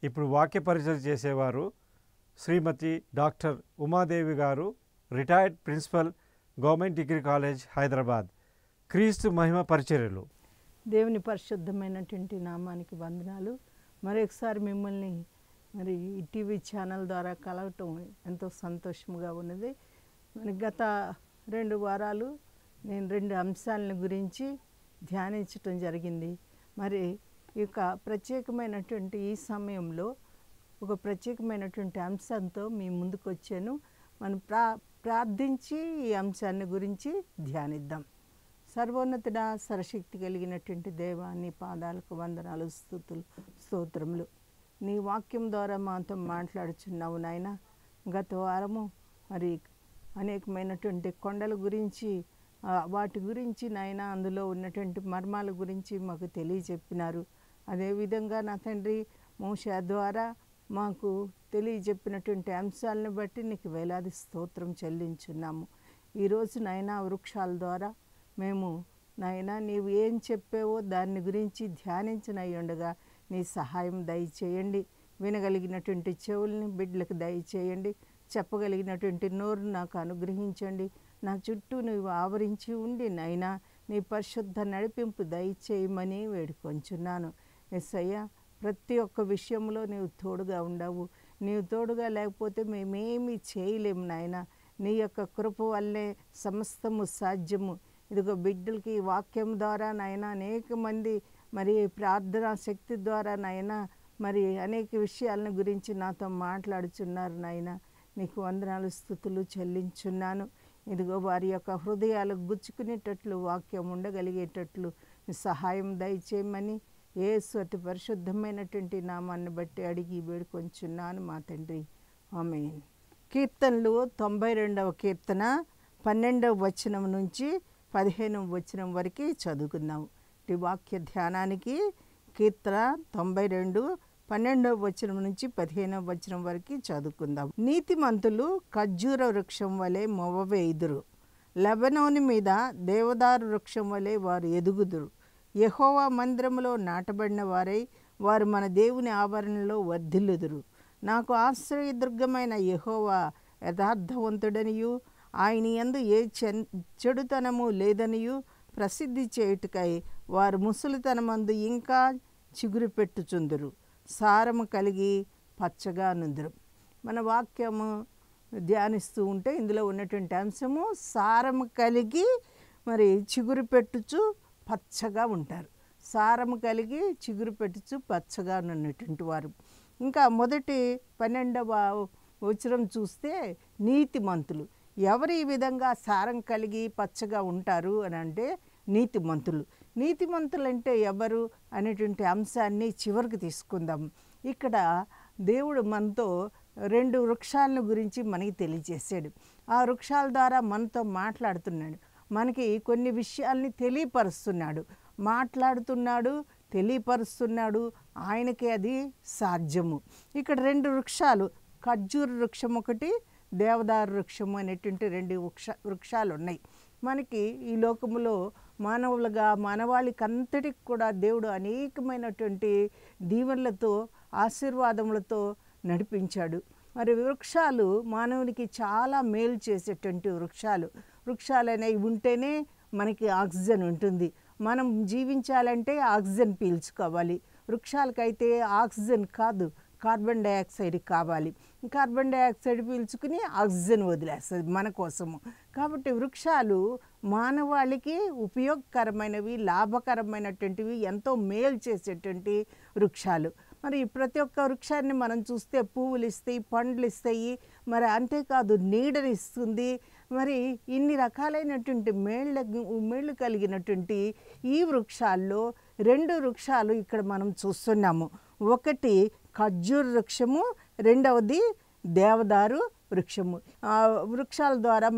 ఇప్పుడు వాక్య పరిచయం చేసేవారు శ్రీమతి doctor Umadevi garu, retired principal, government degree college, Hyderabad. Kristu మహిమ పరిచర్యలు. దేవుని పరిశుద్ధమైనటువంటి నామానికి వందనాలు. మరొకసారి మిమ్మల్ని మరి ఈ టీవీ ఛానల్ ద్వారా కలవటం ఎంతో సంతోషంగా ఉన్నది. మరి గత 2 వారాలు నేను 2 అంశాలను గురించి ధ్యానించటం జరిగింది. మరి ఈ యొక్క ప్రత్యేకమైనటువంటి ఈ సమయంలో ఒక ప్రత్యేకమైనటువంటి అంశంతో మీ ముందుకు వచ్చాను. మనం ప్రార్థించి ఈ అంశాన్ని గురించి ధ్యానిద్దాం. సర్వోన్నతుడా, సర్వశక్తి కలిగినటువంటి దేవా, నీ పాదాలకు వందనాలు, స్తుతులు, స్తోత్రములు. నీ వాక్యం ద్వారా మాతో మాట్లాడుచున్నావు నాయన. గత వారము మరి అనేకమైనటువంటి కొండల గురించి, వాటి గురించి నాయన, అందులో ఉన్నటువంటి మర్మాల గురించి మాకు తెలియజెప్పినారు. అదేవిధంగా నా తండ్రి మోషే ద్వారా మాకు తెలియజెప్పినటువంటి అంశాలను బట్టి నీకు వేలాది స్తోత్రం చెల్లించున్నాము. ఈరోజు నాయన వృక్షాల ద్వారా మేము నాయన నీవు ఏం చెప్పావో దాని గురించి ధ్యానించనయ్యుండగా నీ సహాయం దయచేయండి. వినగలిగినటువంటి చెవుల్ని బిడ్డలకు దయచేయండి. చెప్పగలిగినటువంటి నోరు నాకు అనుగ్రహించండి. నా చుట్టూ నువ్వు ఆవరించి ఉండి నైనా నీ పరిశుద్ధ నడిపింపు దయచేయమని వేడుకొంచున్నాను. యేసయ్యా, ప్రతి ఒక్క విషయంలో నీవు తోడుగా ఉండవు. నీవు తోడుగా లేకపోతే మేమేమీ చేయలేము నాయన. నీ యొక్క కృప వల్లే సమస్తము సాధ్యము. ఇదిగో బిడ్డలకి వాక్యం ద్వారా నాయన అనేక మంది మరి ప్రార్థనా శక్తి ద్వారా నాయన మరి అనేక విషయాలను గురించి నాతో మాట్లాడుచున్నారు నాయన. నీకు వందనాలు, స్తుతులు చెల్లించున్నాను. ఇదిగో వారి యొక్క హృదయాలకు గుచ్చుకునేటట్లు వాక్యం ఉండగలిగేటట్లు సహాయం దయచేయమని యేసు అతి పరిశుద్ధమైనటువంటి నామాన్ని బట్టి అడిగి వేడుకొంచున్నాను మా తండ్రి, ఆమేన్. కీర్తనలు 92వ కీర్తన 12వ వచనం నుంచి 15వ వచనం వరకు చదువుకుందాం. ఈ వాక్య ధ్యానానికి కీర్తన 92 12వ వచనం నుంచి 15వ వచనం వరకు చదువుకుందాం. నీతిమంతులు ఖర్జూర వృక్షం వలె మొవ్వవేయుదురు, లెబనోను మీద దేవదారు వృక్షం వలె వారు ఎదుగుదురు. యెహోవా మందిరములో నాటబడిన వారై వారు మన దేవుని ఆవరణలో వర్ధిల్లుదురు. నాకు ఆశ్రయదుర్గమైన యెహోవా యథార్థవంతుడనియు ఆయన యందు ఏ చెడుతనము లేదనియు ప్రసిద్ధి చేయుటకై వారు ముసలితనమందు ఇంకా చిగురు పెట్టుచుందురు, సారము కలిగి పచ్చగా నుందురు. మన వాక్యము ధ్యానిస్తూ ఉంటే ఇందులో ఉన్నటువంటి అంశము సారము కలిగి మరి చిగురు పెట్టుచు పచ్చగా ఉంటారు. సారము కలిగి చిగురు పెట్టుచు పచ్చగా ఉన్నటువంటి వారు. ఇంకా మొదటి 12వ వచనం చూస్తే నీతిమంతులు ఎవరు ఈ విధంగా సారం కలిగి పచ్చగా ఉంటారు అని అంటే నీతిమంతులు. నీతిమంతులు అంటే ఎవరు అనేటువంటి అంశాన్ని చివరికి తీసుకుందాం. ఇక్కడ దేవుడు మనతో 2 వృక్షాలను గురించి మనకి తెలియజేశాడు. ఆ వృక్షాల ద్వారా మనతో మాట్లాడుతున్నాడు. మనకి కొన్ని విషయాల్ని తెలియపరుస్తున్నాడు, మాట్లాడుతున్నాడు, తెలియపరుస్తున్నాడు. ఆయనకే అది సాధ్యము. ఇక్కడ 2 వృక్షాలు, ఖర్జూర వృక్షం ఒకటి, దేవదారు వృక్షము అనేటువంటి 2 వృక్షాలు ఉన్నాయి. మనకి ఈ లోకములో మానవులుగా మానవాళికి అంతటికి కూడా దేవుడు అనేకమైనటువంటి దీవెనలతో ఆశీర్వాదములతో నడిపించాడు. మరి వృక్షాలు మానవునికి చాలా మేలు చేసేటువంటి వృక్షాలు అనేవి ఉంటేనే మనకి ఆక్సిజన్ ఉంటుంది. మనం జీవించాలంటే ఆక్సిజన్ పీల్చుకోవాలి. వృక్షాలకైతే ఆక్సిజన్ కాదు, కార్బన్ డైఆక్సైడ్ కావాలి. కార్బన్ డైఆక్సైడ్ పీల్చుకుని ఆక్సిజన్ వదిలేస్తుంది మన కోసము. కాబట్టి వృక్షాలు మానవాళికి ఉపయోగకరమైనవి, లాభకరమైనటువంటివి, ఎంతో మేలు చేసేటువంటి వృక్షాలు. మరి ప్రతి ఒక్క వృక్షాన్ని మనం చూస్తే పువ్వులు ఇస్తాయి, పండ్లు ఇస్తాయి, మరి అంతేకాదు నీడని ఇస్తుంది. మరి ఇన్ని రకాలైనటువంటి మేళ్ళు కలిగినటువంటి ఈ వృక్షాల్లో 2 వృక్షాలు ఇక్కడ మనం చూస్తున్నాము. ఒకటి ఖర్జూర వృక్షము, రెండవది దేవదారు వృక్షము. ఆ వృక్షాల ద్వారా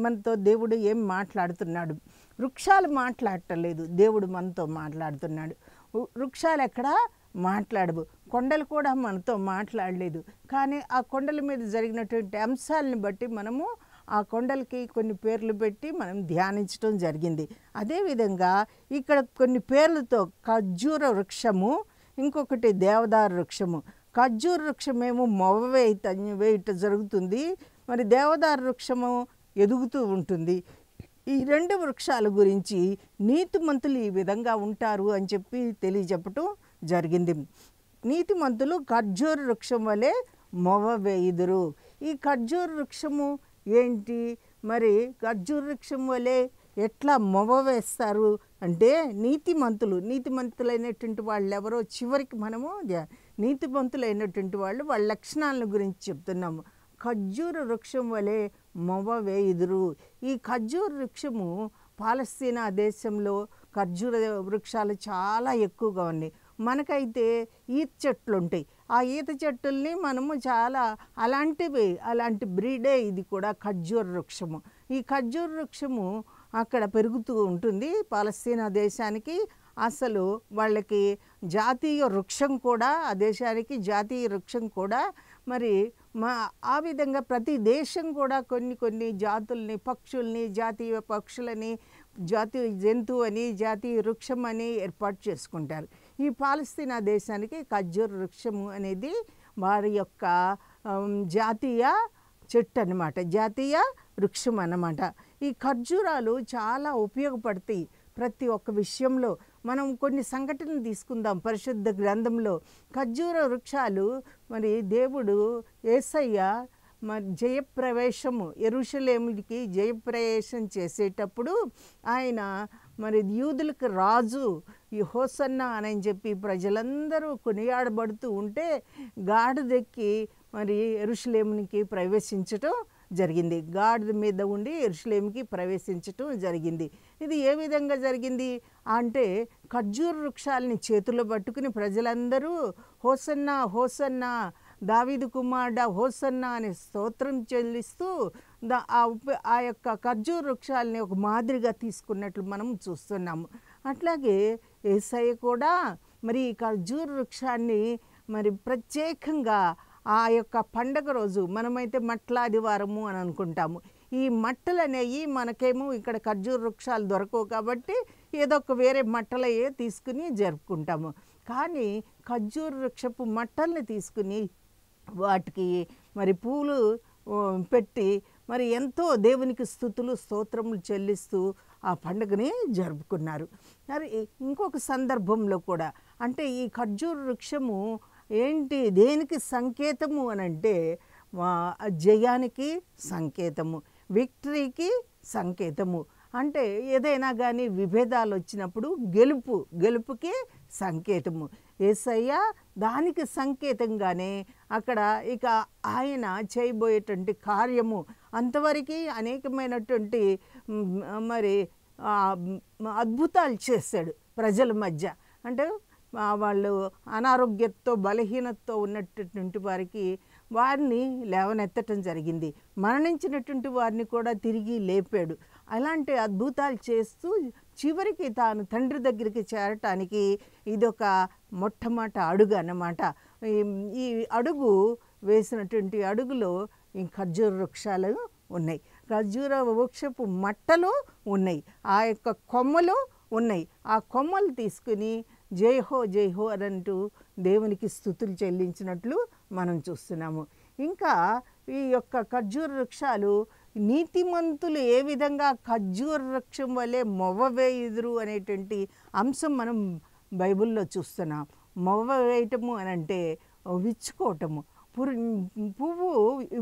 మనతో దేవుడు ఏం మాట్లాడుతున్నాడు? వృక్షాలు మాట్లాడటలేదు, దేవుడు మనతో మాట్లాడుతున్నాడు. వృక్షాలు ఎక్కడ మాట్లాడవు, కొండలు కూడా మనతో మాట్లాడలేదు. కానీ ఆ కొండల మీద జరిగినటువంటి అంశాలను బట్టి మనము ఆ కొండలకి కొన్ని పేర్లు పెట్టి మనం ధ్యానించడం జరిగింది. అదేవిధంగా ఇక్కడ కొన్ని పేర్లతో ఖర్జూర వృక్షము, ఇంకొకటి దేవదారు వృక్షము. ఖర్జూర వృక్షమేమో వేయుట జరుగుతుంది, మరి దేవదారు వృక్షము ఎదుగుతూ ఉంటుంది. ఈ 2 వృక్షాల గురించి నీతిమంతులు ఈ విధంగా ఉంటారు అని చెప్పి తెలియజెప్పటం జరిగింది. నీతిమంతులు ఖర్జూర వృక్షం వలె మొవ్వ వేయుదురు. ఈ ఖర్జూర వృక్షము ఏంటి? మరి ఖర్జూర వృక్షం వలె ఎట్లా మొవ్వ వేస్తారు అంటే నీతిమంతులైనటువంటి వాళ్ళు ఎవరో చివరికి మనము నీతిమంతులైనటువంటి వాళ్ళ లక్షణాలను గురించి చెప్తున్నాము. ఖర్జూర వృక్షం వలె మొవ్వ వేయుదురు. ఈ ఖర్జూర వృక్షము పాలస్తీనా దేశంలో ఖర్జూర వృక్షాలు చాలా ఎక్కువగా ఉన్నాయి. మనకైతే ఈత చెట్లు ఉంటాయి. ఆ ఈత చెట్టుల్ని మనము చాలా అలాంటి బ్రీడే ఇది కూడా ఖర్జూర వృక్షము. ఈ ఖర్జూర వృక్షము అక్కడ పెరుగుతూ ఉంటుంది పాలస్తీనా దేశానికి. అసలు వాళ్ళకి జాతీయ వృక్షం కూడా, ఆ దేశానికి జాతీయ వృక్షం కూడా. మరి ఆ విధంగా ప్రతి దేశం కూడా కొన్ని జాతుల్ని, పక్షుల్ని, జాతీయ పక్షులని, జాతీయ జంతువు అని, జాతీయ వృక్షం అని ఏర్పాటు చేసుకుంటారు. ఈ పాలస్తీనా దేశానికి ఖర్జూర వృక్షము అనేది వారి యొక్క జాతీయ చెట్టు అన్నమాట, జాతీయ వృక్షం అన్నమాట. ఈ ఖర్జూరాలు చాలా ఉపయోగపడతాయి ప్రతి ఒక్క విషయంలో. మనం కొన్ని సంఘటనలు తీసుకుందాం పరిశుద్ధ గ్రంథంలో. ఖర్జూర వృక్షాలు మరి దేవుడు యేసయ్య మరి జయప్రవేశము యెరూషలేముకి జయప్రవేశం చేసేటప్పుడు ఆయన మరి యూదులకు రాజు ఈ హోసన్నా అని చెప్పి ప్రజలందరూ కొనియాడబడుతూ ఉంటే గాడిదెక్కి మరి యెరూషలేమునికి ప్రవేశించటం జరిగింది. గాడిద మీద ఉండి యెరూషలేముకి ప్రవేశించటం జరిగింది. ఇది ఏ విధంగా జరిగింది అంటే ఖర్జూర వృక్షాలని చేతుల్లో పట్టుకుని ప్రజలందరూ హోసన్నా హోసన్నా దావీదు కుమారుడా హోసన్నా అనే స్తోత్రం చెల్లిస్తూ ఆ యొక్క ఖర్జూర వృక్షాలని ఒక మాదిరిగా తీసుకున్నట్లు మనం చూస్తున్నాము. అట్లాగే యేసయ్య కూడా మరి ఈ ఖర్జూర వృక్షాన్ని మరి ప్రత్యేకంగా ఆ యొక్క పండగ రోజు, మనమైతే మట్లాదివారము అని అనుకుంటాము. ఈ మట్టలు అనేవి మనకేమో ఇక్కడ ఖర్జూర వృక్షాలు దొరకవు కాబట్టి ఏదో ఒక వేరే మట్టలయే తీసుకుని జరుపుకుంటాము. కానీ ఖర్జూర వృక్షపు మట్టల్ని తీసుకుని వాటికి మరి పూలు పెట్టి మరి ఎంతో దేవునికి స్తుతులు స్తోత్రములు చెల్లిస్తూ ఆ పండుగని జరుపుకున్నారు. మరి ఇంకొక సందర్భంలో కూడా అంటే ఈ ఖర్జూర వృక్షము ఏంటి, దేనికి సంకేతము అని అంటే జయానికి సంకేతము, విక్టరీకి సంకేతము. అంటే ఏదైనా కానీ విభేదాలు వచ్చినప్పుడు గెలుపుకి సంకేతము. యేసయ్య దానికి సంకేతంగానే అక్కడ ఇక ఆయన చేయబోయేటువంటి కార్యము అంతవరకు అనేకమైనటువంటి మరి అద్భుతాలు చేశాడు ప్రజల మధ్య. అంటే వాళ్ళు అనారోగ్యంతో బలహీనతతో ఉన్నటువంటి వారిని లేవనెత్తటం జరిగింది. మరణించినటువంటి వారిని కూడా తిరిగి లేపాడు. అలాంటి అద్భుతాలు చేస్తూ చివరికి తాను తండ్రి దగ్గరికి చేరటానికి ఇదొక మొట్టమొదటి అడుగు అన్నమాట. ఈ అడుగు వేసినటువంటి అడుగులో ఈ ఖర్జూర వృక్షాలు ఉన్నాయి, ఖర్జూర వృక్షపు మట్టలు ఉన్నాయి, ఆ యొక్క కొమ్మలు ఉన్నాయి. ఆ కొమ్మలు తీసుకుని జైహో జైహో అని అంటూ దేవునికి స్తుతులు చెల్లించినట్లు మనం చూస్తున్నాము. ఇంకా ఈ యొక్క ఖర్జూర వృక్షాలు నీతిమంతులు ఏ విధంగా ఖర్జూర వృక్షం వలె మొవ్వ వేయుదురు అనేటువంటి అంశం మనం బైబిల్లో చూస్తున్నాం. మొవ్వ వేయటము అని అంటే విచ్చుకోవటము. పువ్వు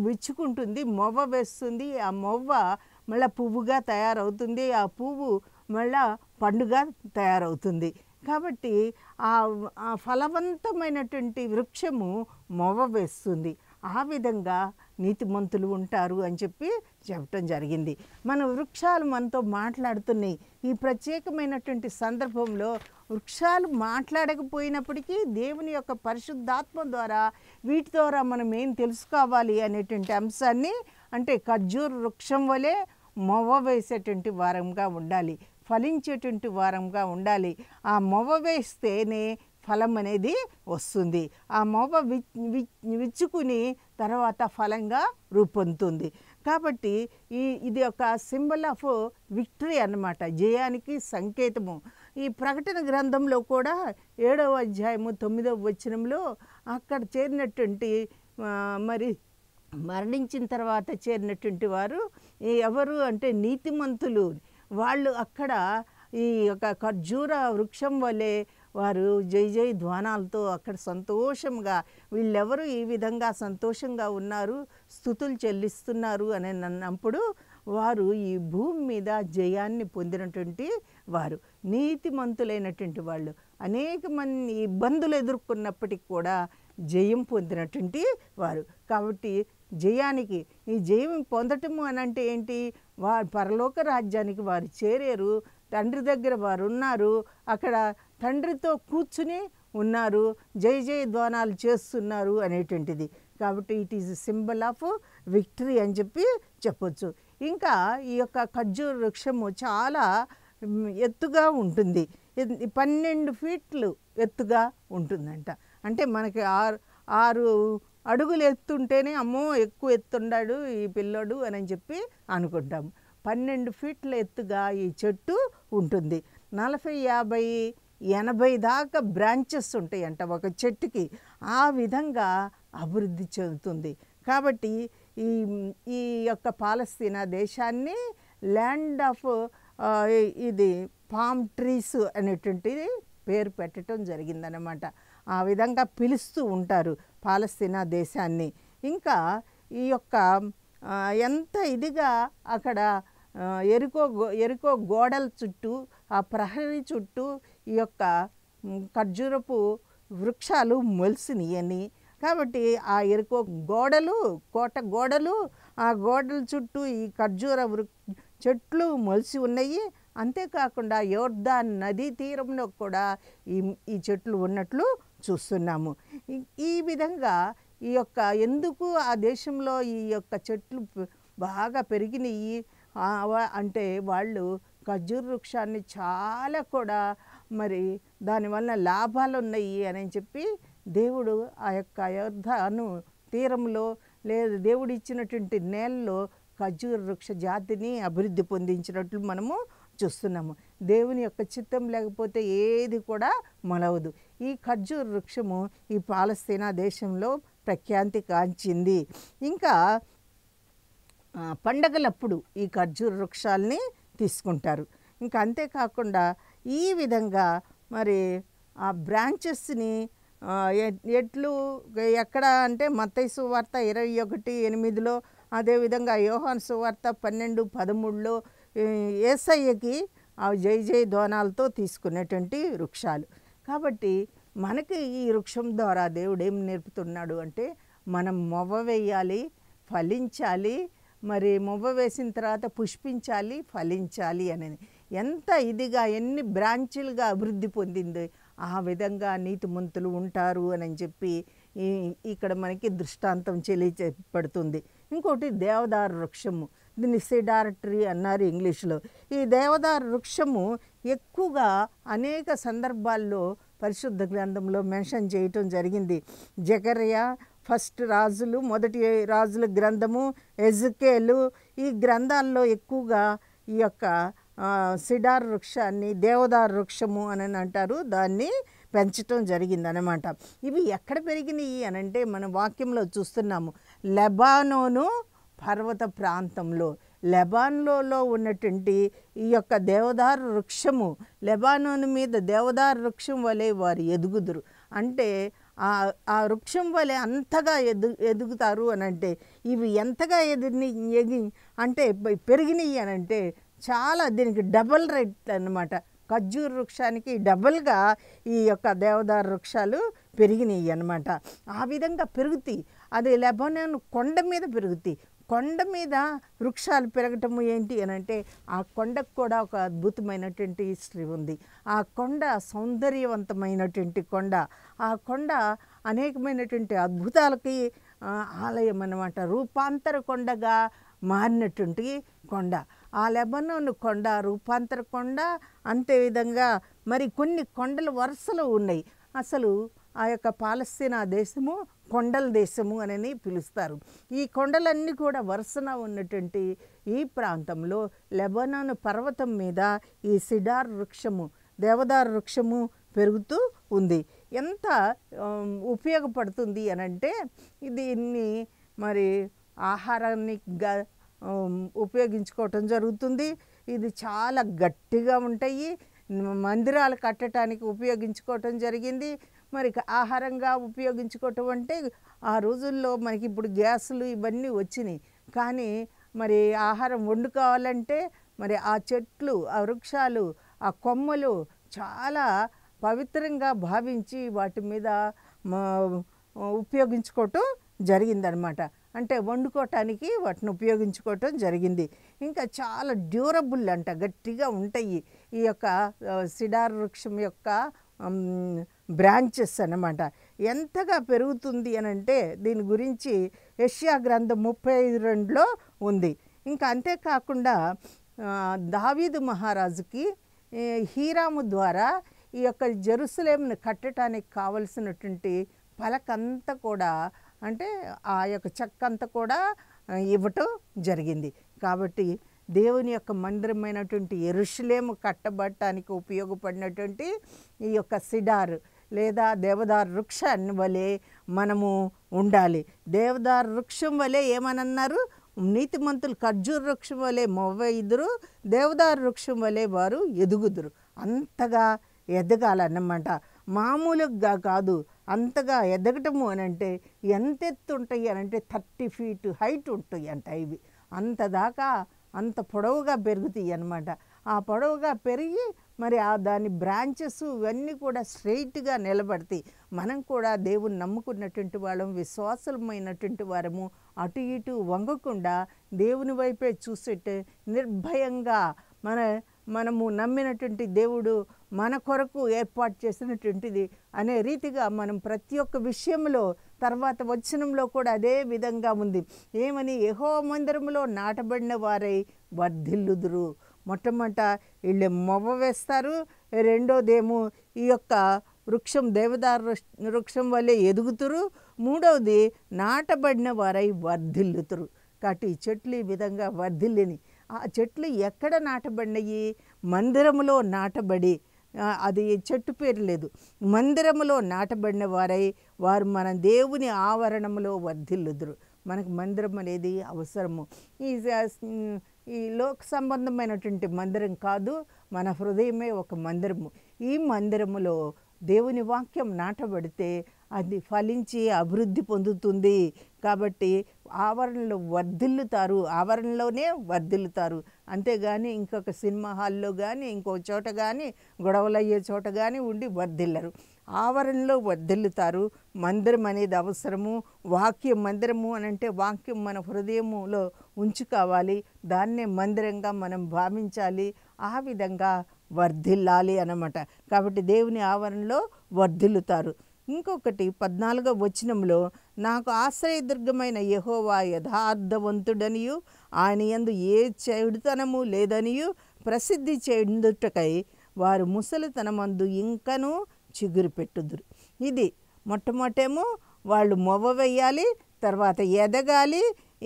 విచ్చుకుంటుంది, మొవ్వ వేస్తుంది. ఆ మొవ్వ మళ్ళీ పువ్వుగా తయారవుతుంది, ఆ పువ్వు మళ్ళా పండుగ తయారవుతుంది. కాబట్టి ఆ ఫలవంతమైనటువంటి వృక్షము మొవ్వ వేస్తుంది. ఆ విధంగా నీతిమంతులు ఉంటారు అని చెప్పటం జరిగింది. మన వృక్షాలు మనతో మాట్లాడుతున్నాయి. ఈ ప్రత్యేకమైనటువంటి సందర్భంలో వృక్షాలు మాట్లాడకపోయినప్పటికీ దేవుని యొక్క పరిశుద్ధాత్మ ద్వారా వీటి ద్వారా మనం ఏం తెలుసుకోవాలి అనేటువంటి అంశాన్ని, అంటే ఖర్జూర వృక్షం వలె మొవ్వ వేసేటువంటి వారంగా ఉండాలి, ఫలించేటువంటి వారంగా ఉండాలి. ఆ మొవ్వ వేస్తేనే ఫలం అనేది వస్తుంది. ఆ మొవ్వ విచ్చుకుని తర్వాత ఫలంగా రూపొందుతుంది. కాబట్టి ఇది ఒక సింబల్ ఆఫ్ విక్టరీ అన్నమాట, జయానికి సంకేతము. ఈ ప్రకటన గ్రంథంలో కూడా 7వ అధ్యాయము 9వ వచనంలో అక్కడ చేరినటువంటి మరి మరణించిన తర్వాత చేరినటువంటి వారు ఎవరు అంటే నీతిమంతులు. వాళ్ళు అక్కడ ఈ యొక్క ఖర్జూర వృక్షం వలె వారు జై జై ధ్వానాలతో అక్కడ సంతోషంగా వీళ్ళెవరు ఈ విధంగా సంతోషంగా ఉన్నారు, స్తుతులు చెల్లిస్తున్నారు అని అన్నప్పుడు వారు ఈ భూమి మీద జయాన్ని పొందినటువంటి వారు, నీతిమంతులైనటువంటి వాళ్ళు. అనేక మంది ఇబ్బందులు ఎదుర్కొన్నప్పటికి కూడా జయం పొందినటువంటి వారు. కాబట్టి జయానికి ఈ జయం పొందటము అని అంటే ఏంటి? వారు పరలోక రాజ్యానికి వారు చేరారు, తండ్రి దగ్గర వారు ఉన్నారు, అక్కడ తండ్రితో కూర్చుని ఉన్నారు, జై జయ ధ్వానాలు చేస్తున్నారు అనేటువంటిది. కాబట్టి it is symbol of victory అని చెప్పొచ్చు. ఇంకా ఈ యొక్క ఖర్జూర వృక్షము చాలా ఎత్తుగా ఉంటుంది, 12 ఫీట్లు ఎత్తుగా ఉంటుందంట. అంటే మనకి 6 అడుగులు ఎత్తుంటేనే అమ్మో ఎక్కువ ఎత్తుండాడు ఈ పిల్లోడు అని చెప్పి అనుకుంటాము. 12 ఫీట్ల ఎత్తుగా ఈ చెట్టు ఉంటుంది. 40, 50, 80 దాకా బ్రాంచెస్ ఉంటాయంట ఒక చెట్టుకి. ఆ విధంగా అభివృద్ధి చెందుతుంది. కాబట్టి ఈ యొక్క పాలస్తీనా దేశాన్ని ల్యాండ్ ఆఫ్ ఇది పామ్ ట్రీస్ అనేటువంటిది పేరు పెట్టడం జరిగిందనమాట. ఆ విధంగా పిలుస్తూ ఉంటారు పాలస్తీనా దేశాన్ని. ఇంకా ఈ యొక్క ఎంత ఇదిగా అక్కడ ఎరుకో గోడల చుట్టూ, ఆ ప్రహరీ చుట్టూ ఈ యొక్క ఖర్జూరపు వృక్షాలు మొలిసినాయని. కాబట్టి ఆ ఎరుకో గోడలు, కోట గోడలు, ఆ గోడల చుట్టూ ఈ ఖర్జూర చెట్లు మొలిసి ఉన్నాయి. అంతేకాకుండా యోర్దాన్ నదీ తీరంలో కూడా ఈ చెట్లు ఉన్నట్లు చూస్తున్నాము. ఈ విధంగా ఈ యొక్క ఎందుకు ఆ దేశంలో ఈ యొక్క చెట్లు బాగా పెరిగినాయి అంటే వాళ్ళు ఖర్జూర వృక్షాన్ని చాలా కూడా మరి దానివల్ల లాభాలు ఉన్నాయి అని చెప్పి దేవుడు ఆ యొక్క యోర్దాను తీరంలో లేదా దేవుడు ఇచ్చినటువంటి నేలలో ఖర్జూర వృక్ష జాతిని అభివృద్ధి పొందించినట్లు మనము చూస్తున్నాము. దేవుని యొక్క చిత్తం లేకపోతే ఏది కూడా మొలవదు. ఈ ఖర్జూర వృక్షము ఈ పాలస్తీనా దేశంలో ప్రఖ్యాతి కాంచింది. ఇంకా పండగలప్పుడు ఈ ఖర్జూర వృక్షాలని తీసుకుంటారు. ఇంకా అంతేకాకుండా ఈ విధంగా మరి ఆ బ్రాంచెస్ని ఎట్లు ఎక్కడ అంటే మత్తయి సువార్త 21:8లో, అదేవిధంగా యోహాను సువార్త 12:13లో యేసయ్యకి ఆ జై జై ధ్వానాలతో తీసుకునేటువంటి వృక్షాలు. కాబట్టి మనకి ఈ వృక్షం ద్వారా దేవుడు ఏం నేర్పుతున్నాడు అంటే మనం మొవ్వ వేయాలి, ఫలించాలి, మరి మొవ్వ వేసిన తర్వాత పుష్పించాలి, ఫలించాలి అనేది. ఎంత ఇదిగా ఎన్ని బ్రాంచీలుగా అభివృద్ధి పొందింది. ఆ విధంగా నీతిమంతులు ఉంటారు అని చెప్పి ఇక్కడ మనకి దృష్టాంతం తెలియపడుతుంది. ఇంకోటి దేవదారు వృక్షము, దీన్ని సిడార్ ట్రీ అన్నారు ఇంగ్లీష్లో. ఈ దేవదారు వృక్షము ఎక్కువగా అనేక సందర్భాల్లో పరిశుద్ధ గ్రంథంలో మెన్షన్ చేయటం జరిగింది. జకర్యా, ఫస్ట్ రాజులు, మొదటి రాజుల గ్రంథము, ఎజెకియేలు, ఈ గ్రంథాల్లో ఎక్కువగా ఈ యొక్క సిడార్ వృక్షాన్ని దేవదారు వృక్షము అని అంటారు, దాన్ని పెంచటం జరిగిందనమాట. ఇవి ఎక్కడ పెరిగినాయి అని అంటే మన వాక్యంలో చూస్తున్నాము. లెబానోను పర్వత ప్రాంతంలో, లెబానోలో ఉన్నటువంటి ఈ యొక్క దేవదారు వృక్షము, లెబానోను మీద దేవదారు వృక్షం వలె వారు ఎదుగుదురు. అంటే ఆ వృక్షం వలె అంతగా ఎదుగుతారు అని అంటే ఇవి ఎంతగా అంటే పెరిగినాయి అని అంటే చాలా, దీనికి డబల్ రేట్ అన్నమాట. ఖర్జూర వృక్షానికి డబల్గా ఈ యొక్క దేవదారు వృక్షాలు పెరిగినాయి అన్నమాట. ఆ విధంగా పెరుగుతాయి. అది లెబానోన్ కొండ మీద పెరుగుతాయి. కొండ మీద వృక్షాలు పెరగటము ఏంటి అని అంటే ఆ కొండకు కూడా ఒక అద్భుతమైనటువంటి హిస్టరీ ఉంది. ఆ కొండ సౌందర్యవంతమైనటువంటి కొండ. ఆ కొండ అనేకమైనటువంటి అద్భుతాలకి ఆలయం అన్నమాట. రూపాంతర కొండగా మారినటువంటి కొండ ఆ లెబానోన్ కొండ, రూపాంతర కొండ. అంతేవిధంగా మరి కొన్ని కొండల వరుసలు ఉన్నాయి. అసలు ఆ యొక్క పాలస్తీనా దేశము కొండల దేశము అని పిలుస్తారు. ఈ కొండలన్నీ కూడా వరుసన ఉన్నటువంటి ఈ ప్రాంతంలో లెబానోన్ పర్వతం మీద ఈ సిడార్ వృక్షము దేవదారు వృక్షము పెరుగుతూ ఉంది. ఎంత ఉపయోగపడుతుంది అనంటే దీన్ని మరి ఆహారానికి ఉపయోగించుకోవటం జరుగుతుంది. ఇది చాలా గట్టిగా ఉంటాయి. మందిరాలు కట్టడానికి ఉపయోగించుకోవటం జరిగింది. మరి ఆహారంగా ఉపయోగించుకోవటం అంటే ఆ రోజుల్లో మనకి ఇప్పుడు గ్యాసులు ఇవన్నీ వచ్చినాయి. కానీ మరి ఆహారం వండుకోవాలంటే మరి ఆ చెట్లు, ఆ వృక్షాలు, ఆ కొమ్మలు చాలా పవిత్రంగా భావించి వాటి మీద ఉపయోగించుకోవటం జరిగిందనమాట. అంటే వండుకోవటానికి వాటిని ఉపయోగించుకోవటం జరిగింది. ఇంకా చాలా డ్యూరబుల్ అంట, గట్టిగా ఉంటాయి ఈ యొక్క సిడార్ వృక్షం యొక్క బ్రాంచెస్ అన్నమాట. ఎంతగా పెరుగుతుంది అని అంటే దీని గురించి యెషయా గ్రంథం 35:2లో ఉంది. ఇంకా అంతేకాకుండా దావీదు మహారాజుకి హీరాము ద్వారా ఈ యొక్క జెరూసలేంను కట్టడానికి కావలసినటువంటి పలకంతా కూడా, అంటే ఆ యొక్క చెక్కంతా కూడా ఇవ్వటం జరిగింది. కాబట్టి దేవుని యొక్క మందిరమైనటువంటి యెరూషలేము కట్టబడటానికి ఉపయోగపడినటువంటి ఈ యొక్క సిడార్ లేదా దేవదారు వృక్షాన్ని వలె మనము ఉండాలి. దేవదారు వృక్షం వలె ఏమనన్నారు? నీతిమంతులు ఖర్జూర వృక్షం వలె మొవ్వెయుదురు, దేవదారు వృక్షం వలె వారు ఎదుగుదురు. అంతగా ఎదగాలన్నమాట. మామూలుగా కాదు, అంతగా ఎదగటము అని అంటే ఎంత ఎత్తు ఉంటాయి అని అంటే 30 feet హైట్ ఉంటాయి అంట. ఇవి అంత దాకా అంత పొడవుగా పెరుగుతాయి అన్నమాట. ఆ పొడవుగా పెరిగి మరి దాని బ్రాంచెస్ ఇవన్నీ కూడా స్ట్రైట్గా నిలబడతాయి. మనం కూడా దేవుని నమ్ముకున్నటువంటి వాళ్ళం, విశ్వాసమైనటువంటి వారము, అటు ఇటు వంగకుండా దేవుని వైపే చూసేట్టు నిర్భయంగా మనము నమ్మినటువంటి దేవుడు మన కొరకు ఏర్పాటు చేసినటువంటిది అనే రీతిగా మనం ప్రతి ఒక్క విషయంలో, తర్వాత వచనంలో కూడా అదే విధంగా ఉంది. ఏమని? యెహోవా మందిరములో నాటబడిన వారై వర్ధిల్లుదురు. మొట్టమొదట వీళ్ళు మొవ్వ వేస్తారు, రెండోదేమో ఈ యొక్క వృక్షం దేవదారు వృక్షం వల్లే ఎదుగుతురు, మూడవది నాటబడిన వారై వర్ధిల్లుతురు. కాబట్టి ఈ చెట్లు ఈ విధంగా వర్ధిల్లిని. ఆ చెట్లు ఎక్కడ నాటబడినవి? మందిరములో నాటబడి, అది చెట్టు పేరు లేదు, మందిరములో నాటబడిన వారై వారు మన దేవుని ఆవరణములో వర్ధిల్లుదురు. మనకు మందిరం అనేది అవసరము. ఈ లోక సంబంధమైనటువంటి మందిరం కాదు, మన హృదయమే ఒక మందిరము. ఈ మందిరములో దేవుని వాక్యం నాటబడితే అది ఫలించి అభివృద్ధి పొందుతుంది. కాబట్టి ఆవరణలో వర్ధిల్లుతారు, ఆవరణలోనే వర్ధిల్లుతారు. అంతేగాని ఇంకొక సినిమా హాల్లో కానీ ఇంకో చోట కానీ గొడవలు అయ్యే చోట కానీ ఉండి వర్ధిల్లరు. ఆవరణలో వర్ధిల్లుతారు. మందిరం అనేది అవసరము. వాక్యం మందిరము అని అంటే వాక్యం మన హృదయములో ఉంచుకోవాలి, దాన్నే మందిరంగా మనం భావించాలి, ఆ విధంగా వర్ధిల్లాలి అన్నమాట. కాబట్టి దేవుని ఆవరణలో వర్ధిల్లుతారు. ఇంకొకటి 14వ వచనంలో, నాకు ఆశ్రయదుర్గమైన యెహోవా యథార్థవంతుడనియు ఆయన యందు ఏ చెడుతనము లేదనియు ప్రసిద్ధి చెందుటకై వారు ముసలితనమందు ఇంకనూ చిగురు పెట్టుదురు. ఇది మొట్టమొదటేమో వాళ్ళు మొవ్వ వేయాలి, తర్వాత ఎదగాలి,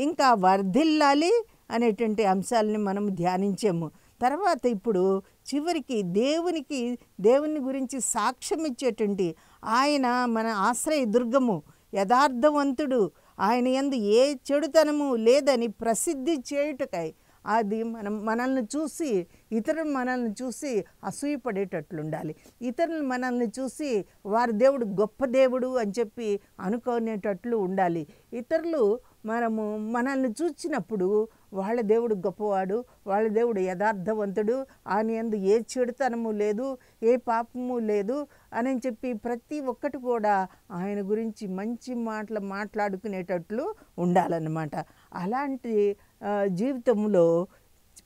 ఇంకా వర్ధిల్లాలి అనేటువంటి అంశాలని మనం ధ్యానించాము. తర్వాత ఇప్పుడు చివరికి దేవుని గురించి సాక్ష్యం ఇచ్చేటువంటి ఆయన మన ఆశ్రయ దుర్గము, యథార్థవంతుడు, ఆయన యందు ఏ చెడుతనము లేదని ప్రసిద్ధి చేయుటకై, అది మనల్ని చూసి ఇతరులు మనల్ని చూసి అసూయపడేటట్లు ఉండాలి. ఇతరులు మనల్ని చూసి వారి దేవుడు గొప్ప దేవుడు అని చెప్పి అనుకునేటట్లు ఉండాలి. ఇతరులు మనల్ని చూసినప్పుడు వాళ్ళ దేవుడు గొప్పవాడు, వాళ్ళ దేవుడు యథార్థవంతుడు, ఆయన యందు ఏ చెడుతనము లేదు, ఏ పాపము లేదు అని చెప్పి ప్రతి ఒక్కటి కూడా ఆయన గురించి మంచి మాటలు మాట్లాడుకునేటట్లు ఉండాలన్నమాట. అలాంటి జీవితంలో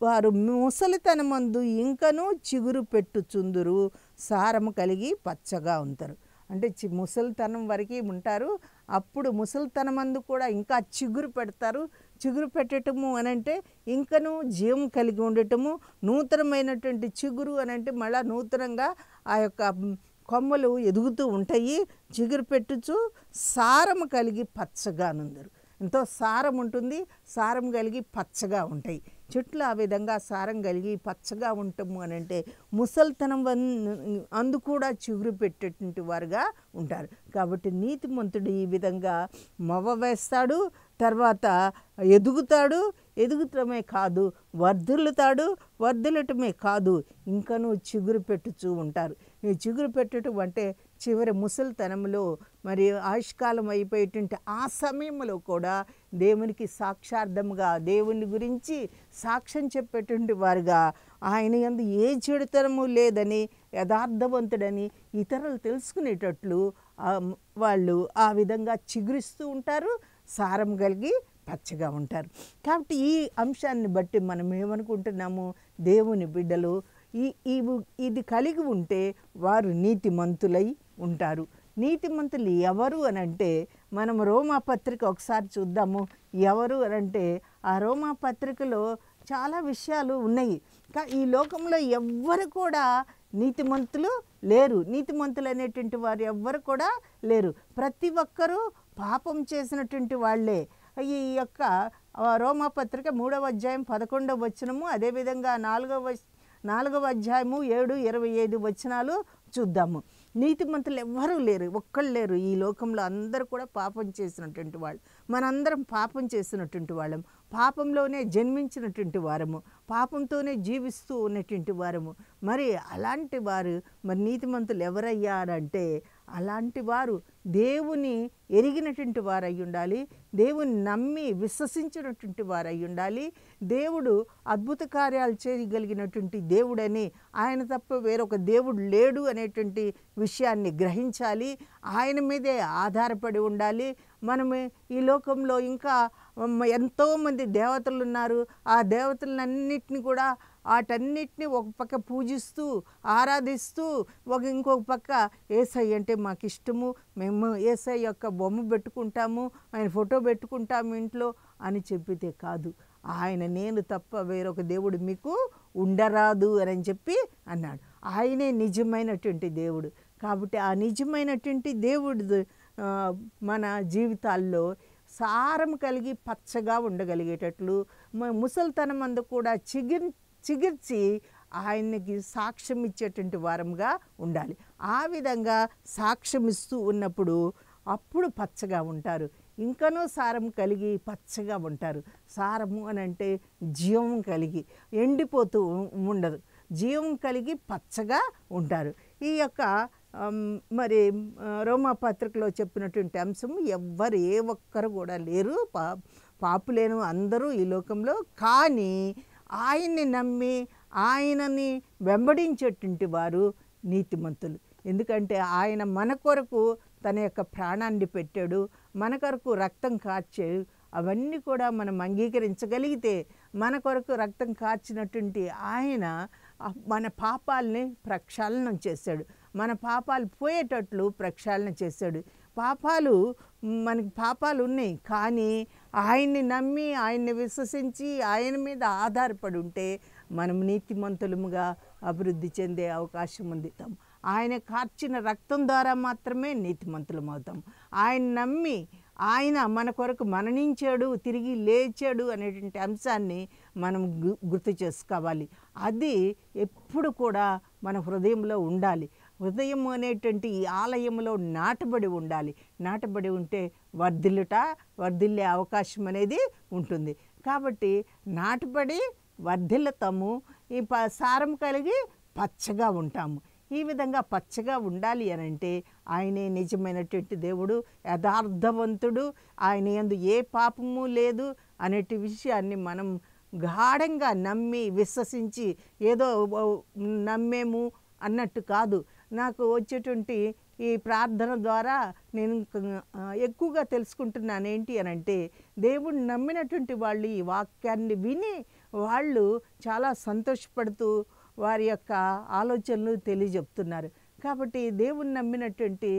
వారు ముసలితనమందు ఇంకనూ చిగురు పెట్టుచుందురు, సారము కలిగి పచ్చగా ఉంటారు. అంటే ముసలితనం వరకు ఉంటారు. అప్పుడు ముసలితనమందు కూడా ఇంకా చిగురు పెడతారు. చిగురు పెట్టటము అని అంటే ఇంకనూ జీవం కలిగి ఉండటము, నూతనమైనటువంటి చిగురు అని అంటే మళ్ళీ నూతనంగా ఆ యొక్క కొమ్మలు ఎదుగుతూ ఉంటాయి. చిగురు పెట్టుచు సారము కలిగి పచ్చగా నుందరు. ఎంతో సారం ఉంటుంది, సారం కలిగి పచ్చగా ఉంటాయి. చెట్లు ఆ విధంగా సారం కలిగి పచ్చగా ఉంటాము అని అంటే ముసల్తనం అందు కూడా చిగురు పెట్టేటువంటి వారుగా ఉంటారు. కాబట్టి నీతిమంతుడు ఈ విధంగా మొవ్వ వేస్తాడు, తర్వాత ఎదుగుతాడు, ఎదుగుతమే కాదు వర్ధిల్లుతాడు, వర్ధిల్లటమే కాదు ఇంకనూ చిగురు పెట్టుచూ ఉంటారు. ఈ చిగురు పెట్టడం అంటే చివరి ముసలితనంలో మరి ఆయుష్కాలం అయిపోయేటువంటి ఆ సమయంలో కూడా దేవునికి సాక్షార్థముగా దేవుని గురించి సాక్ష్యం చెప్పేటువంటి వారుగా ఆయన యందు ఏ చెడుతనము లేదని యథార్థవంతుడని ఇతరులు తెలుసుకునేటట్లు వాళ్ళు ఆ విధంగా చిగురిస్తూ ఉంటారు, సారం కలిగి పచ్చగా ఉంటారు. కాబట్టి ఈ అంశాన్ని బట్టి మనం ఏమనుకుంటున్నాము, దేవుని బిడ్డలు ఇది కలిగి ఉంటే వారు నీతిమంతులై ఉంటారు. నీతిమంతులు ఎవరు అని అంటే మనం రోమా పత్రిక ఒకసారి చూద్దాము. ఎవరు అని అంటే ఆ రోమా పత్రికలో చాలా విషయాలు ఉన్నాయి. ఈ లోకంలో ఎవ్వరు కూడా నీతిమంతులు లేరు. నీతిమంతులు అనేటువంటి వారు ఎవ్వరు కూడా లేరు. ప్రతి ఒక్కరూ పాపం చేసినటువంటి వాళ్ళే. ఈ యొక్క రోమా పత్రిక 3వ అధ్యాయం 11వ వచనము, అదేవిధంగా 4వ అధ్యాయము 7-25 వచనాలు చూద్దాము. నీతిమంతులు ఎవ్వరూ లేరు, ఒక్కళ్ళు లేరు ఈ లోకంలో. అందరూ కూడా పాపం చేసినటువంటి వాళ్ళు. మనందరం పాపం చేసినటువంటి వాళ్ళం, పాపంలోనే జన్మించినటువంటి వారము, పాపంతోనే జీవిస్తూ ఉన్నటువంటి వారము. మరి అలాంటి వారు మరి నీతిమంతులు ఎవరయ్యారంటే అలాంటి వారు దేవుని ఎరిగినటువంటి వారై ఉండాలి, దేవుని నమ్మి విశ్వసించినటువంటి వారై ఉండాలి, దేవుడు అద్భుత కార్యాలు చేయగలిగినటువంటి దేవుడని, ఆయన తప్ప వేరొక దేవుడు లేడు అనేటువంటి విషయాన్ని గ్రహించాలి, ఆయన మీదే ఆధారపడి ఉండాలి. మనము ఈ లోకంలో ఇంకా ఎంతోమంది దేవతలు ఉన్నారు. ఆ దేవతలన్నిటిని కూడా వాటన్నిటిని ఒక పక్క పూజిస్తూ ఆరాధిస్తూ ఇంకొక పక్క యేసయ్య అంటే మాకు ఇష్టము, మేము యేసయ్య యొక్క బొమ్మ పెట్టుకుంటాము, ఆయన ఫోటో పెట్టుకుంటాము ఇంట్లో అని చెప్పితే కాదు. ఆయన నేను తప్ప వేరొక దేవుడు మీకు ఉండరాదు అని చెప్పి అన్నాడు. ఆయనే నిజమైనటువంటి దేవుడు. కాబట్టి ఆ నిజమైనటువంటి దేవుడు మన జీవితాల్లో సారం కలిగి పచ్చగా ఉండగలిగేటట్లు ముసలితనం అందు కూడా చిగిర్చి ఆయనకి సాక్ష్యం ఇచ్చేటువంటి వారంగా ఉండాలి. ఆ విధంగా సాక్ష్యం ఇస్తూ ఉన్నప్పుడు అప్పుడు పచ్చగా ఉంటారు, ఇంకనూ సారం కలిగి పచ్చగా ఉంటారు. సారము అని అంటే జీవం కలిగి ఎండిపోతూ ఉండదు, జీవం కలిగి పచ్చగా ఉంటారు. ఈ యొక్క మరి రోమా పత్రికలో చెప్పినటువంటి అంశము ఎవ్వరు ఏ ఒక్కరు కూడా లేరు, పాపులేను అందరూ ఈ లోకంలో. కానీ ఆయన్ని నమ్మి ఆయనని వెంబడించేటువంటి వారు నీతిమంతులు. ఎందుకంటే ఆయన మన కొరకు తన యొక్క ప్రాణాన్ని పెట్టాడు, మన కొరకు రక్తం కార్చాడు. అవన్నీ కూడా మనం అంగీకరించగలిగితే మన కొరకు రక్తం కార్చినటువంటి ఆయన మన పాపాలని ప్రక్షాళనం చేశాడు, మన పాపాలు పోయేటట్లు ప్రక్షాళన చేశాడు. మనకి పాపాలు ఉన్నాయి, కానీ ఆయన్ని నమ్మి ఆయన్ని విశ్వసించి ఆయన మీద ఆధారపడి ఉంటే మనం నీతిమంతులముగా అభివృద్ధి చెందే అవకాశం ఉంది. ఆయన కార్చిన రక్తం ద్వారా మాత్రమే నీతిమంతులం అవుతాం. ఆయన నమ్మి ఆయన మన కొరకు మరణించాడు, తిరిగి లేచాడు అనేటువంటి అంశాన్ని మనం గుర్తు చేసుకోవాలి. అది ఎప్పుడు కూడా మన హృదయంలో ఉండాలి. హృదయం అనేటువంటి ఈ ఆలయంలో నాటబడి ఉండాలి. నాటబడి ఉంటే వర్ధిల్లే అవకాశం అనేది ఉంటుంది. కాబట్టి నాటబడి వర్ధిల్లతాము, ఈ సారం కలిగి పచ్చగా ఉంటాము. ఈ విధంగా పచ్చగా ఉండాలి అని అంటే ఆయనే నిజమైనటువంటి దేవుడు, యథార్థవంతుడు, ఆయన యందు ఏ పాపము లేదు అనేటి విషయాన్ని మనం గాఢంగా నమ్మి విశ్వసించి ఏదో నమ్మేము అన్నట్టు కాదు. నాకు వచ్చేటువంటి ఈ ప్రార్థన ద్వారా నేను ఎక్కువగా తెలుసుకుంటున్నాను ఏంటి అని అంటే, దేవుడిని నమ్మినటువంటి వాళ్ళు ఈ వాక్యాన్ని విని వాళ్ళు చాలా సంతోషపడుతూ వారి యొక్క ఆలోచనలు తెలియజెప్తున్నారు. కాబట్టి దేవుణ్ణి నమ్మినటువంటి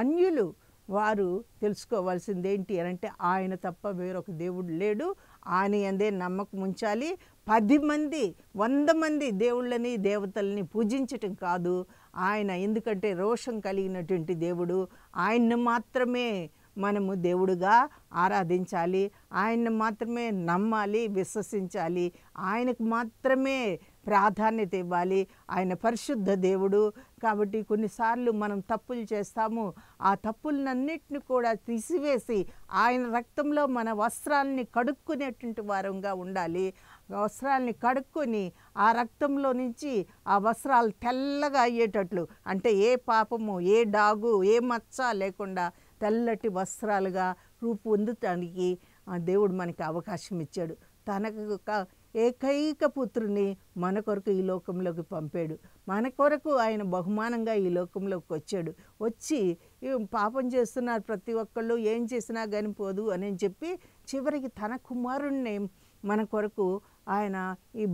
అన్యులు వారు తెలుసుకోవాల్సింది ఏంటి అని అంటే, ఆయన తప్ప వేరొక దేవుడు లేడు, ఆయన యందే నమ్మకం ఉంచాలి. 10 మంది 100 మంది దేవుళ్ళని దేవతల్ని పూజించటం కాదు. ఆయన ఎందుకంటే రోషం కలిగినటువంటి దేవుడు, ఆయన్ని మాత్రమే మనము దేవుడుగా ఆరాధించాలి, ఆయన్ని మాత్రమే నమ్మాలి, విశ్వసించాలి, ఆయనకు మాత్రమే ప్రాధాన్యత ఇవ్వాలి. ఆయన పరిశుద్ధ దేవుడు కాబట్టి కొన్నిసార్లు మనం తప్పులు చేస్తాము. ఆ తప్పులన్నిటిని కూడా తీసివేసి ఆయన రక్తంలో మన వస్త్రాలని కడుక్కునేటువంటి వారంగా ఉండాలి. వస్త్రాలని కడుక్కొని ఆ రక్తంలో నుంచి ఆ వస్త్రాలు తెల్లగా అయ్యేటట్లు, అంటే ఏ పాపము, ఏ డాగు, ఏ మచ్చ లేకుండా తెల్లటి వస్త్రాలుగా రూపొందటానికి దేవుడు మనకి అవకాశం ఇచ్చాడు. తనకు ఏకైక పుత్రుని మన కొరకు ఈ లోకంలోకి పంపాడు. మన కొరకు ఆయన బహుమానంగా ఈ లోకంలోకి వచ్చాడు. వచ్చి పాపం చేస్తున్నారు ప్రతి ఒక్కళ్ళు, ఏం చేసినా కానీ పోదు అని చెప్పి చివరికి తన కుమారుణ్ణి మన కొరకు ఆయన ఈ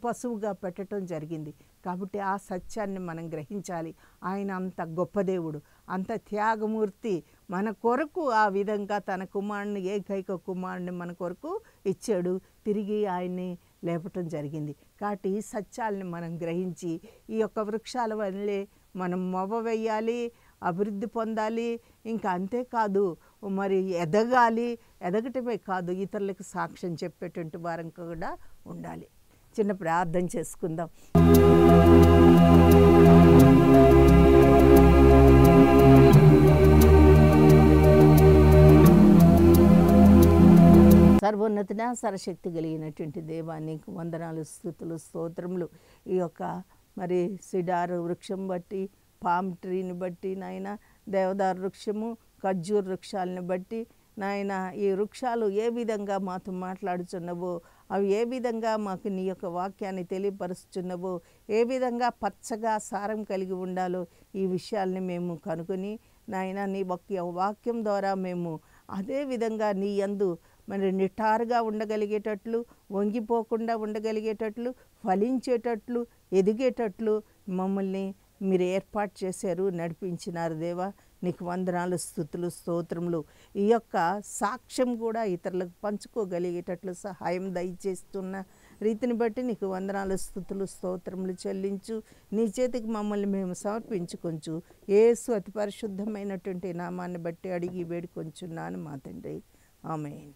పశువుగా పెట్టడం జరిగింది. కాబట్టి ఆ సత్యాన్ని మనం గ్రహించాలి. ఆయన అంత గొప్ప దేవుడు, అంత త్యాగమూర్తి. మన కొరకు ఆ విధంగా తన కుమారుని, ఏకైక కుమారుని మన కొరకు ఇచ్చాడు. తిరిగి ఆయన్ని లేపటం జరిగింది. కాబట్టి ఈ సత్యాలని మనం గ్రహించి ఈ యొక్క వృక్షాల వల్లే మనం మొవ్వ వేయాలి, అభివృద్ధి పొందాలి. ఇంకా అంతేకాదు మరి ఎదగాలి. ఎదగటమే కాదు, ఇతరులకు సాక్ష్యం చెప్పేటువంటి వారం కూడా ఉండాలి. చిన్న ప్రార్థన చేసుకుందాం. సర్వోన్నతుడ, సర్వశక్తి కలిగినటువంటి దేవానికి వందనాలు, స్తుతులు, స్తోత్రములు. ఈ యొక్క మరి సిడారు వృక్షం బట్టి, పామ్ ట్రీని బట్టి నాయన, దేవదారు వృక్షము, ఖర్జూర్ వృక్షాలను బట్టి నాయన, ఈ వృక్షాలు ఏ విధంగా మాతో మాట్లాడుచున్నవో, అవి ఏ విధంగా మాకు నీ యొక్క వాక్యాన్ని తెలియపరుస్తున్నవో, ఏ విధంగా పచ్చగా సారం కలిగి ఉండాలో ఈ విషయాల్ని మేము కనుగొని నాయన నీ వాక్యం ద్వారా మేము అదే విధంగా నీ యందు మరి నిటారుగా ఉండగలిగేటట్లు, వంగిపోకుండా ఉండగలిగేటట్లు, ఫలించేటట్లు, ఎదిగేటట్లు మమ్మల్ని మీరు ఏర్పాటు చేశారు, నడిపించినారు. దేవా నీకు వందనాలు, స్తుతులు, స్తోత్రములు. ఈ యొక్క సాక్ష్యం కూడా ఇతరులకు పంచుకోగలిగేటట్లు సహాయం దయచేస్తున్న రీతిని బట్టి నీకు వందనాలు, స్తుతులు, స్తోత్రములు చెల్లించు. నీ చేతికి మమ్మల్ని మేము సమర్పించుకొంచు. యేసు అతి పరిశుద్ధమైనటువంటి నామాన్ని బట్టి అడిగి వేడుకొంచున్నాను మా తండ్రి. ఆమేన్.